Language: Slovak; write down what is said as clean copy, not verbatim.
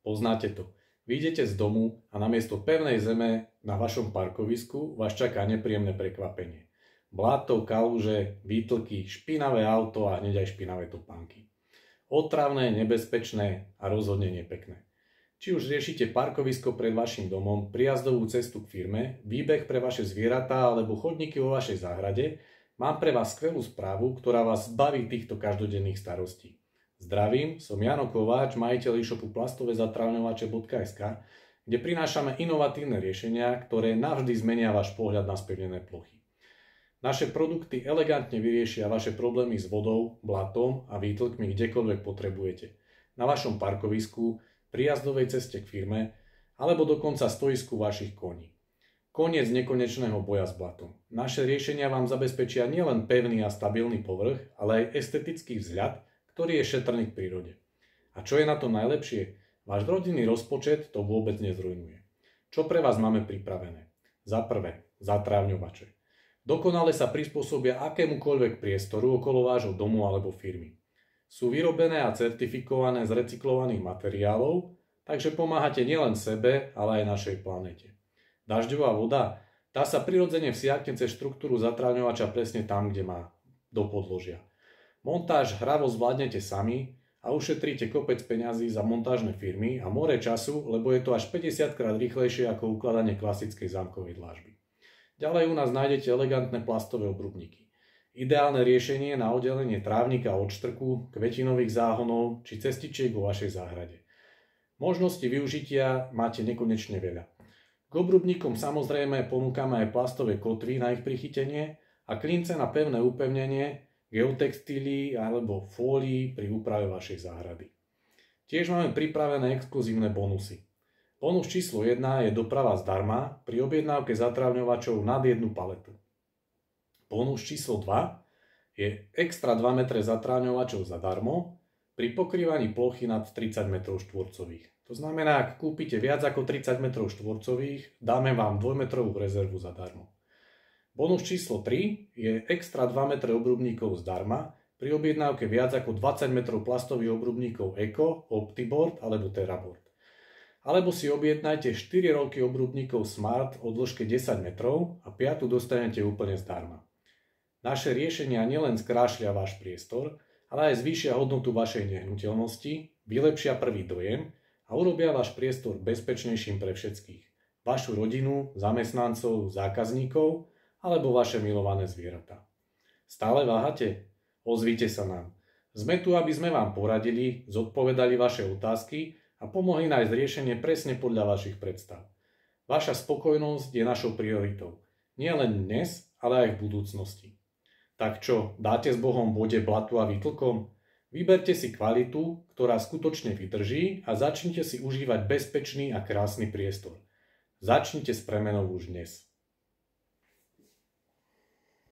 Poznáte to. Vyjdete z domu a namiesto pevnej zeme na vašom parkovisku vás čaká nepríjemné prekvapenie. Bláto, kaluže, výtlky, špinavé auto a hneď aj špinavé topánky. Otravné, nebezpečné a rozhodne nepekné. Či už riešite parkovisko pred vašim domom, prijazdovú cestu k firme, výbeh pre vaše zvieratá alebo chodníky vo vašej záhrade, mám pre vás skvelú správu, ktorá vás zbaví týchto každodenných starostí. Zdravím, som Jano Kováč, majiteľ e-shopu plastovezatravňovače.sk, kde prinášame inovatívne riešenia, ktoré navždy zmenia váš pohľad na spevnené plochy. Naše produkty elegantne vyriešia vaše problémy s vodou, blatom a výtlkmi kdekoľvek potrebujete. Na vašom parkovisku, prijazdovej ceste k firme alebo dokonca stojisku vašich koní. Koniec nekonečného boja s blatom. Naše riešenia vám zabezpečia nielen pevný a stabilný povrch, ale aj estetický vzhľad, ktorý je šetrný k prírode. A čo je na to najlepšie? Váš rodinný rozpočet to vôbec nezrujnuje. Čo pre vás máme pripravené? Za prvé, zatrávňovače. Dokonale sa prispôsobia akémukoľvek priestoru okolo vášho domu alebo firmy. Sú vyrobené a certifikované z recyklovaných materiálov, takže pomáhate nielen sebe, ale aj našej planete. Dažďová voda, tá sa prirodzene vsiakne cez štruktúru zatrávňovača presne tam, kde má, do podložia. Montáž hravo zvládnete sami a ušetríte kopec peňazí za montážne firmy a more času, lebo je to až 50 krát rýchlejšie ako ukladanie klasickej zámkovej dlážby. Ďalej u nás nájdete elegantné plastové obrubníky. Ideálne riešenie na oddelenie trávnika od štrku, kvetinových záhonov či cestičiek vo vašej záhrade. Možnosti využitia máte nekonečne veľa. K obrubníkom samozrejme ponúkame aj plastové kotvy na ich prichytenie a klince na pevné upevnenie, geotextíly alebo fólii pri úprave vašej záhrady. Tiež máme pripravené exkluzívne bonusy. Bonus číslo 1 je doprava zdarma pri objednávke zatrávňovačov nad 1 paletu. Bonus číslo 2 je extra 2 metre zatrávňovačov zadarmo pri pokrývaní plochy nad 30 m2. To znamená, ak kúpite viac ako 30 m2, dáme vám 2-metrovú rezervu zadarmo. Bonus číslo 3 je extra 2 metre obrubníkov zdarma pri objednávke viac ako 20 metrov plastových obrubníkov Eco, Optiboard alebo Terraboard. Alebo si objednajte 4 rolky obrubníkov Smart o dĺžke 10 metrov a 5 dostanete úplne zdarma. Naše riešenia nielen skrášlia váš priestor, ale aj zvýšia hodnotu vašej nehnuteľnosti, vylepšia prvý dojem a urobia váš priestor bezpečnejším pre všetkých. Vašu rodinu, zamestnancov, zákazníkov alebo vaše milované zvieratá. Stále váhate? Ozvite sa nám. Sme tu, aby sme vám poradili, zodpovedali vaše otázky a pomohli nájsť riešenie presne podľa vašich predstav. Vaša spokojnosť je našou prioritou. Nie len dnes, ale aj v budúcnosti. Tak čo, dáte s Bohom vode, blatu a výtlkom? Vyberte si kvalitu, ktorá skutočne vydrží a začnite si užívať bezpečný a krásny priestor. Začnite s premenou už dnes.